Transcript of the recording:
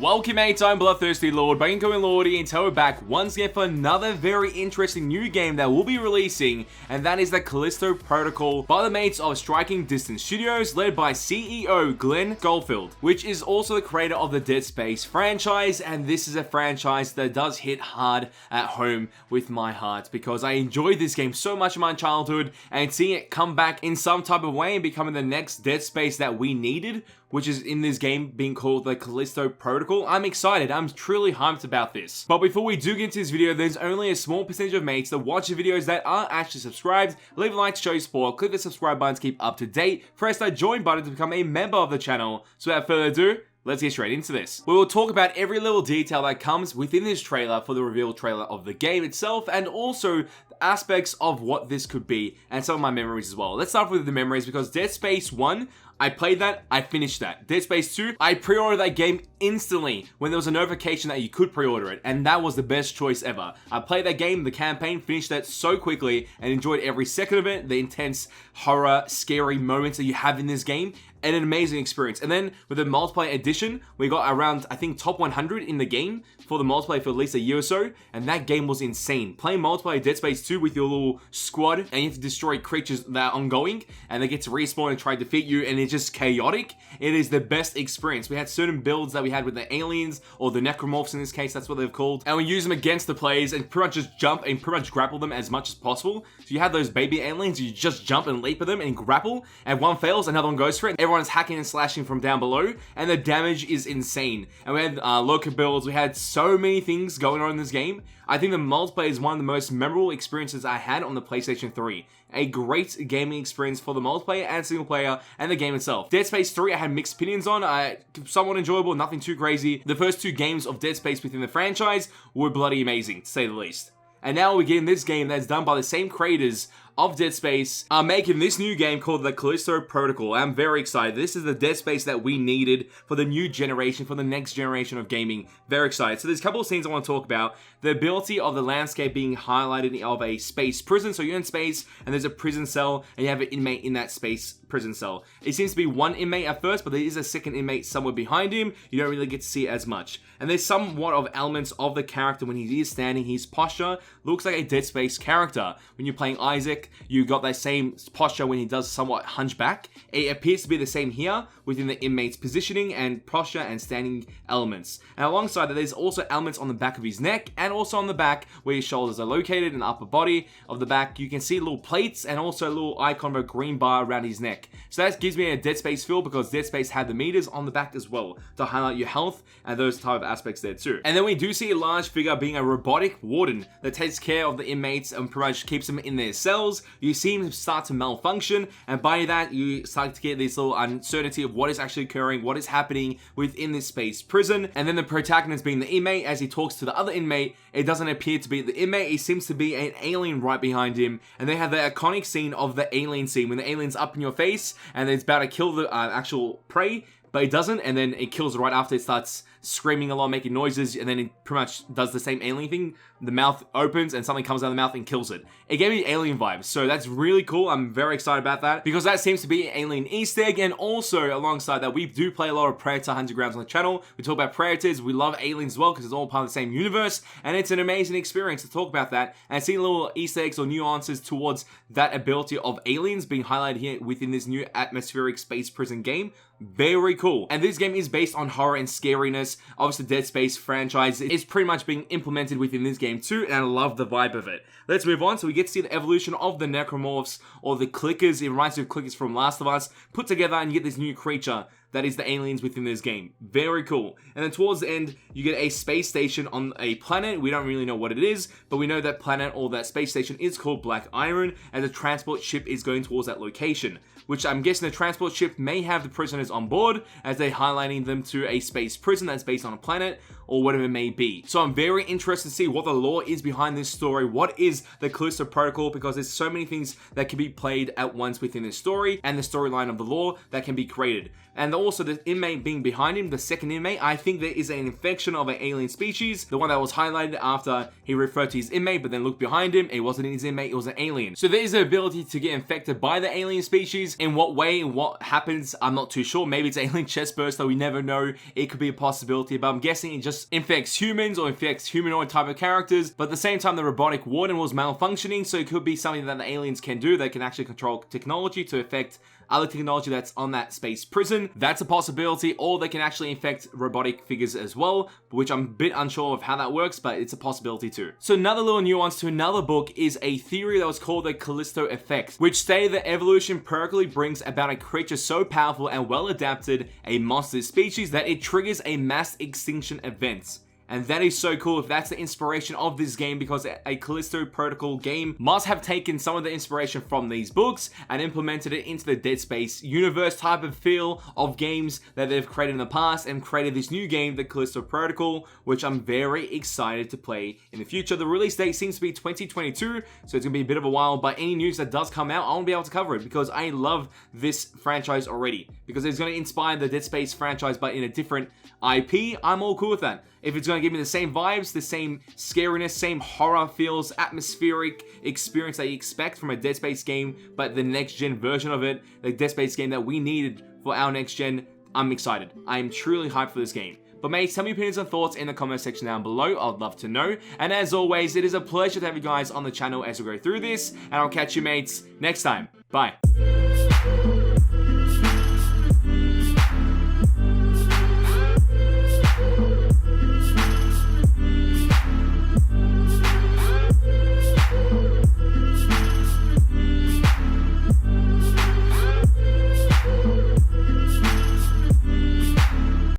Welcome mates, I'm Bloodthirsty Lord, Banko and Lordy, and we're back once again for another very interesting new game that we'll be releasing, and that is the Callisto Protocol by the mates of Striking Distance Studios, led by CEO Glenn Schofield, which is also the creator of the Dead Space franchise, and this is a franchise that does hit hard at home with my heart, because I enjoyed this game so much in my childhood, and seeing it come back in some type of way and becoming the next Dead Space that we needed, which is in this game being called the Callisto Protocol. I'm excited, I'm truly hyped about this. But before we do get into this video, there's only a small percentage of mates that watch the videos that are actually subscribed. Leave a like to show your support, click the subscribe button to keep up to date, press that join button to become a member of the channel. So without further ado, let's get straight into this. We will talk about every little detail that comes within this trailer for the reveal trailer of the game itself, and also aspects of what this could be, and some of my memories as well. Let's start with the memories, because Dead Space 1, I played that, I finished that. Dead Space 2, I pre-ordered that game instantly when there was a notification that you could pre-order it, and that was the best choice ever. I played that game, the campaign, finished that so quickly, and enjoyed every second of it, the intense horror, scary moments that you have in this game, and an amazing experience. And then with the multiplayer edition, we got around, I think, top 100 in the game for the multiplayer for at least a year or so, and that game was insane. Playing multiplayer Dead Space 2 with your little squad, and you have to destroy creatures that are ongoing, and they get to respawn and try to defeat you, and it's just chaotic. It is the best experience. We had certain builds that we had with the aliens, or the necromorphs in this case, that's what they're called, and we use them against the players, and pretty much just jump and pretty much grapple them as much as possible. So you have those baby aliens, you just jump and leap at them and grapple, and one fails, another one goes for it. Everyone is hacking and slashing from down below, and the damage is insane. And we had local builds, we had so many things going on in this game. I think the multiplayer is one of the most memorable experiences I had on the PlayStation 3. A great gaming experience for the multiplayer and single player and the game itself. Dead Space 3 I had mixed opinions on, somewhat enjoyable, nothing too crazy. The first two games of Dead Space within the franchise were bloody amazing, to say the least. And now we get in this game that's done by the same creators of Dead Space, are making this new game called the Callisto Protocol. I'm very excited. This is the Dead Space that we needed for the new generation, for the next generation of gaming. Very excited. So there's a couple of scenes I want to talk about. The ability of the landscape being highlighted of a space prison. So you're in space, and there's a prison cell, and you have an inmate in that space prison cell. It seems to be one inmate at first, but there is a second inmate somewhere behind him. You don't really get to see it as much. And there's somewhat of elements of the character when he is standing. His posture looks like a Dead Space character. When you're playing Isaac, you got that same posture when he does somewhat hunchback. It appears to be the same here within the inmate's positioning and posture and standing elements. And alongside that, there's also elements on the back of his neck and also on the back where his shoulders are located and the upper body of the back. You can see little plates and also a little icon of a green bar around his neck. So that gives me a Dead Space feel, because Dead Space had the meters on the back as well to highlight your health and those type of aspects there too. And then we do see a large figure being a robotic warden that takes care of the inmates and pretty much keeps them in their cells. You see him start to malfunction, and by that you start to get this little uncertainty of what is actually occurring, what is happening within this space prison. And then the protagonist being the inmate, as he talks to the other inmate, it doesn't appear to be the inmate, it seems to be an alien right behind him. And they have the iconic scene of the alien scene when the alien's up in your face and it's about to kill the actual prey, but it doesn't, and then it kills right after. It starts screaming a lot, making noises, and then it pretty much does the same alien thing. The mouth opens and something comes out of the mouth and kills it. It gave me alien vibes, so that's really cool. I'm very excited about that, because that seems to be an alien Easter egg. And also alongside that, we do play a lot of Predator Hunting Grounds on the channel. We talk about Predators, we love aliens as well, because it's all part of the same universe, and it's an amazing experience to talk about that and see little Easter eggs or nuances towards that ability of aliens being highlighted here within this new atmospheric space prison game. Very cool. And this game is based on horror and scariness. Obviously, Dead Space franchise is pretty much being implemented within this game too, and I love the vibe of it. Let's move on. So we get to see the evolution of the necromorphs, or the clickers. It reminds me of clickers from Last of Us, put together, and you get this new creature that is the aliens within this game. Very cool. And then towards the end, you get a space station on a planet. We don't really know what it is, but we know that planet or that space station is called Black Iron, and the transport ship is going towards that location, which I'm guessing the transport ship may have the prisoners on board, as they're highlighting them to a space prison that's based on a planet, or whatever it may be. So I'm very interested to see what the lore is behind this story. What is the Callisto Protocol? Because there's so many things that can be played at once within this story and the storyline of the lore that can be created. And also the inmate being behind him, the second inmate, I think there is an infection of an alien species. The one that was highlighted after he referred to his inmate, but then looked behind him, it wasn't his inmate, it was an alien. So there is the ability to get infected by the alien species. In what way and what happens, I'm not too sure. Maybe it's alien chest burst, so we never know. It could be a possibility, but I'm guessing it just infects humans or infects humanoid type of characters. But at the same time, the robotic warden was malfunctioning, so it could be something that the aliens can do. They can actually control technology to affect other technology that's on that space prison. That's a possibility, or they can actually infect robotic figures as well, which I'm a bit unsure of how that works, but it's a possibility too. So another little nuance to another book is a theory that was called the Callisto effect, which stated that evolution perically brings about a creature so powerful and well adapted, a monster species, that it triggers a mass extinction event. And that is so cool if that's the inspiration of this game, because a Callisto Protocol game must have taken some of the inspiration from these books and implemented it into the Dead Space universe type of feel of games that they've created in the past, and created this new game, the Callisto Protocol, which I'm very excited to play in the future. The release date seems to be 2022, so it's gonna be a bit of a while, but any news that does come out, I won't be able to cover it because I love this franchise already, because it's gonna inspire the Dead Space franchise but in a different IP. I'm all cool with that. If it's going to give me the same vibes, the same scariness, same horror feels, atmospheric experience that you expect from a Dead Space game, but the next gen version of it, the Dead Space game that we needed for our next gen, I'm excited. I am truly hyped for this game. But mates, tell me your opinions and thoughts in the comment section down below. I'd love to know. And as always, it is a pleasure to have you guys on the channel as we go through this. And I'll catch you mates next time. Bye.